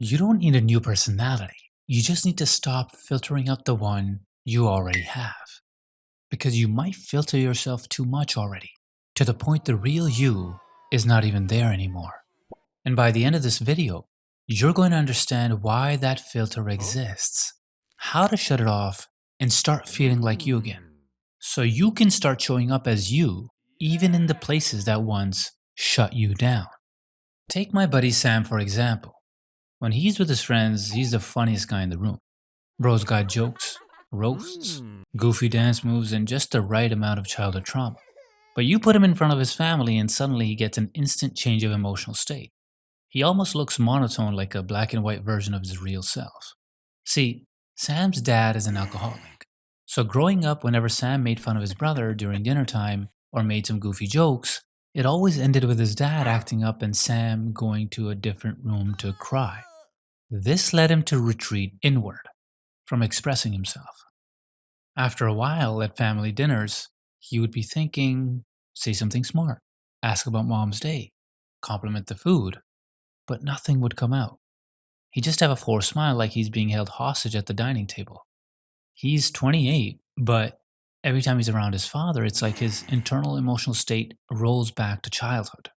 You don't need a new personality. You just need to stop filtering out the one you already have. Because you might filter yourself too much already, to the point the real you is not even there anymore. And by the end of this video, you're going to understand why that filter exists, how to shut it off, and start feeling like you again. So you can start showing up as you, even in the places that once shut you down. Take my buddy Sam for example. When he's with his friends, he's the funniest guy in the room. Bro's got jokes, roasts, goofy dance moves, and just the right amount of childhood trauma. But you put him in front of his family, and suddenly he gets an instant change of emotional state. He almost looks monotone, like a black and white version of his real self. See, Sam's dad is an alcoholic. So growing up, whenever Sam made fun of his brother during dinner time or made some goofy jokes, it always ended with his dad acting up and Sam going to a different room to cry. This led him to retreat inward from expressing himself. After a while at family dinners, he would be thinking, say something smart, ask about mom's day, compliment the food, but nothing would come out. He'd just have a forced smile like he's being held hostage at the dining table. He's 28, but every time he's around his father, it's like his internal emotional state rolls back to childhood.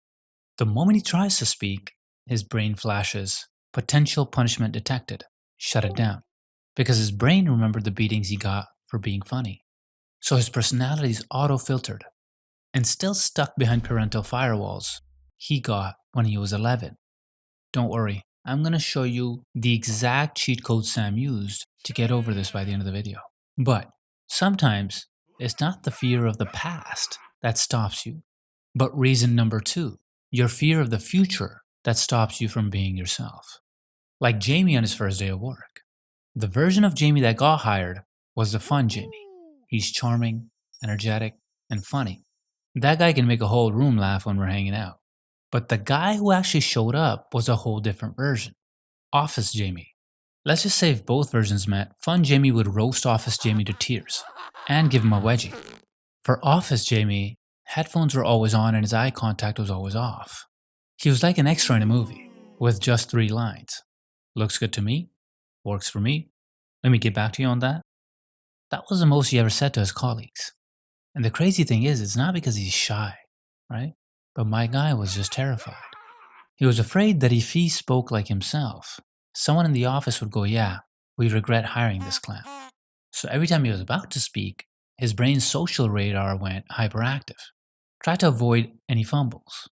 The moment he tries to speak, his brain flashes, potential punishment detected, shut it down, because his brain remembered the beatings he got for being funny. So his personality is auto filtered and still stuck behind parental firewalls he got when he was 11. Don't worry, I'm going to show you the exact cheat code Sam used to get over this by the end of the video. But sometimes it's not the fear of the past that stops you, but reason number two, your fear of the future that stops you from being yourself. Like Jamie on his first day of work. The version of Jamie that got hired was the fun Jamie. He's charming, energetic, and funny. That guy can make a whole room laugh when we're hanging out. But the guy who actually showed up was a whole different version. Office Jamie. Let's just say if both versions met, Fun Jamie would roast Office Jamie to tears and give him a wedgie. For Office Jamie, headphones were always on and his eye contact was always off. He was like an extra in a movie, with just 3 lines. Looks good to me, works for me, let me get back to you on that. That was the most he ever said to his colleagues. And the crazy thing is, it's not because he's shy, right? But my guy was just terrified. He was afraid that if he spoke like himself, someone in the office would go, yeah, we regret hiring this clown. So every time he was about to speak, his brain's social radar went hyperactive. Try to avoid any fumbles.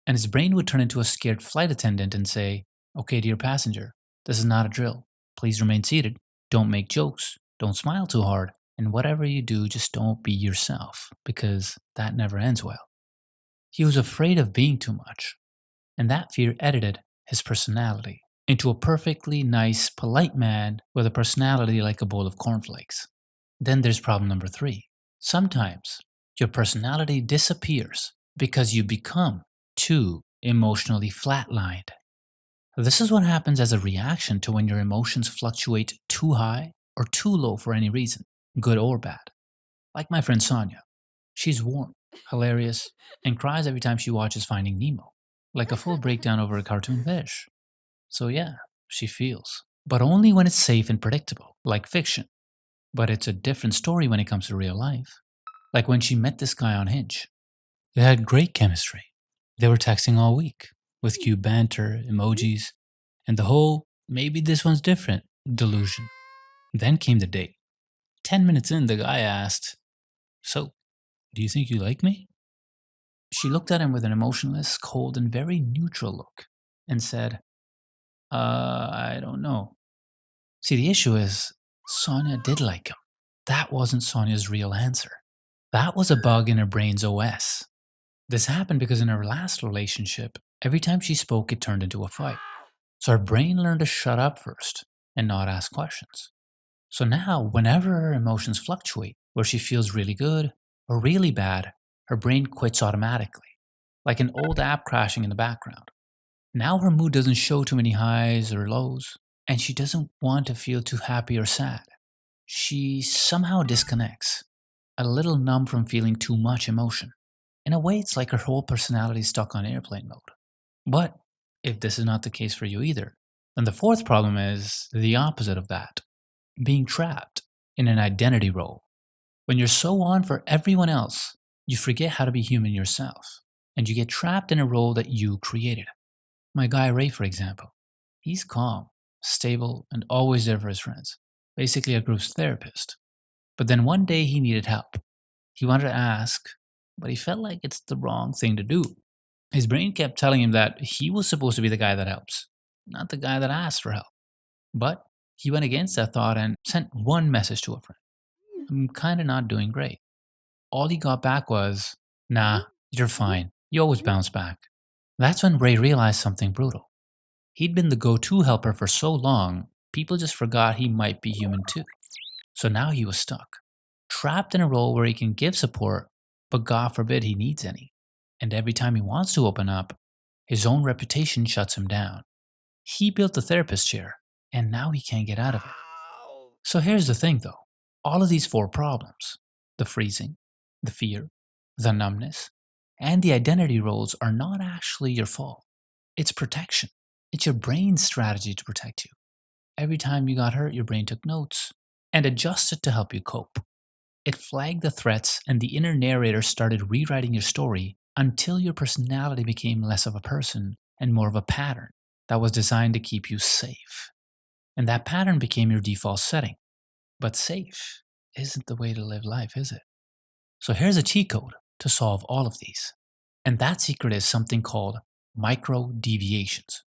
And his brain would turn into a scared flight attendant and say, okay, dear passenger, this is not a drill. Please remain seated. Don't make jokes. Don't smile too hard. And whatever you do, just don't be yourself, because that never ends well. He was afraid of being too much, and that fear edited his personality into a perfectly nice, polite man with a personality like a bowl of cornflakes. Then there's problem number three. Sometimes your personality disappears because you become too emotionally flatlined. This is what happens as a reaction to when your emotions fluctuate too high or too low for any reason, good or bad. Like my friend Sonia. She's warm, hilarious, and cries every time she watches Finding Nemo, like a full breakdown over a cartoon fish. So yeah, she feels. But only when it's safe and predictable, like fiction. But it's a different story when it comes to real life. Like when she met this guy on Hinge. They had great chemistry. They were texting all week, with cute banter, emojis, and the whole maybe this one's different delusion. Then came the date. 10 minutes in, the guy asked, so, do you think you like me? She looked at him with an emotionless, cold, and very neutral look and said, I don't know. See, the issue is, Sonia did like him. That wasn't Sonia's real answer. That was a bug in her brain's OS. This happened because in her last relationship, every time she spoke, it turned into a fight. So her brain learned to shut up first and not ask questions. So now, whenever her emotions fluctuate, where she feels really good or really bad, her brain quits automatically, like an old app crashing in the background. Now her mood doesn't show too many highs or lows, and she doesn't want to feel too happy or sad. She somehow disconnects, a little numb from feeling too much emotion. In a way, it's like her whole personality is stuck on airplane mode. But if this is not the case for you either, And the fourth problem is the opposite of that, being trapped in an identity role. When you're so on for everyone else, you forget how to be human yourself, and you get trapped in a role that you created. My guy Ray, for example, he's calm, stable, and always there for his friends, basically a group's therapist. But then one day he needed help. He wanted to ask, but he felt like it's the wrong thing to do. His brain kept telling him that he was supposed to be the guy that helps, not the guy that asks for help. But he went against that thought and sent one message to a friend: I'm kinda not doing great. All he got back was, nah, you're fine. You always bounce back. That's when Ray realized something brutal. He'd been the go to helper for so long, people just forgot he might be human too. So now he was stuck, trapped in a role where he can give support, but God forbid he needs any. And every time he wants to open up, his own reputation shuts him down. He built the therapist chair, and now he can't get out of it. So here's the thing though, all of these four problems, the freezing, the fear, the numbness, and the identity roles are not actually your fault. It's protection. It's your brain's strategy to protect you. Every time you got hurt, your brain took notes and adjusted to help you cope. It flagged the threats, and the inner narrator started rewriting your story until your personality became less of a person and more of a pattern that was designed to keep you safe. And that pattern became your default setting. But safe isn't the way to live life, is it? So here's a cheat code to solve all of these. And that secret is something called micro deviations.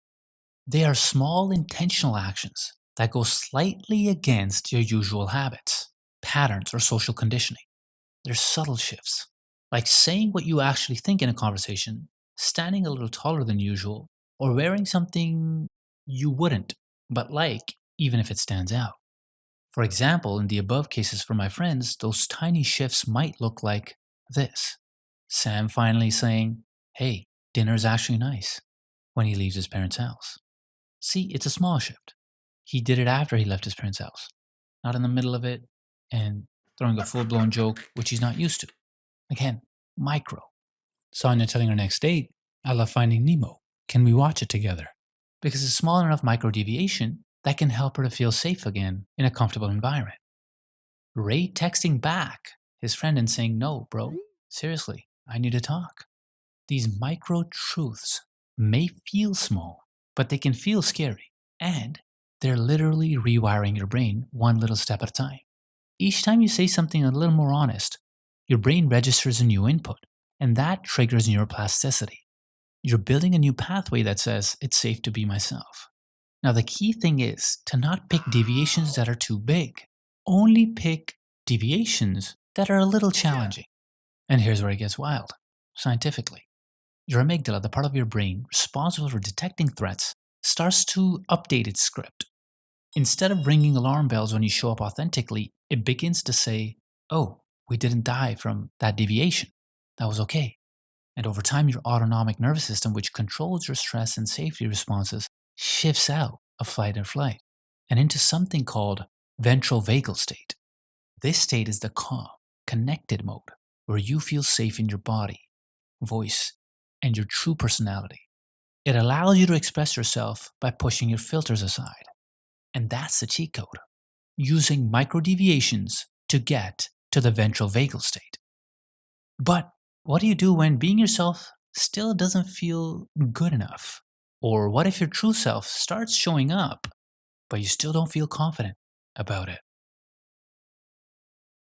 They are small intentional actions that go slightly against your usual habits, patterns, or social conditioning. They're subtle shifts, like saying what you actually think in a conversation, standing a little taller than usual, or wearing something you wouldn't, but like, even if it stands out. For example, in the above cases for my friends, those tiny shifts might look like this: Sam finally saying, hey, dinner's actually nice, when he leaves his parents' house. See, it's a small shift. He did it after he left his parents' house, not in the middle of it and throwing a full blown joke, which he's not used to. Again, micro. Sonia telling her next date, I love Finding Nemo. Can we watch it together? Because it's a small enough micro deviation that can help her to feel safe again in a comfortable environment. Ray texting back his friend and saying, no, bro, seriously, I need to talk. These micro truths may feel small, but they can feel scary. And they're literally rewiring your brain one little step at a time. Each time you say something a little more honest, your brain registers a new input, and that triggers neuroplasticity. You're building a new pathway that says it's safe to be myself. Now, the key thing is to not pick deviations that are too big. Only pick deviations that are a little challenging. And here's where it gets wild. Scientifically, your amygdala, the part of your brain responsible for detecting threats, starts to update its script. Instead of ringing alarm bells when you show up authentically, it begins to say, oh, we didn't die from that deviation. That was okay. And over time, your autonomic nervous system, which controls your stress and safety responses, shifts out of fight or flight and into something called ventral vagal state. This state is the calm, connected mode where you feel safe in your body, voice, and your true personality. It allows you to express yourself by pushing your filters aside. And that's the cheat code, using micro deviations to get to the ventral vagal state. But what do you do when being yourself still doesn't feel good enough? Or what if your true self starts showing up, but you still don't feel confident about it?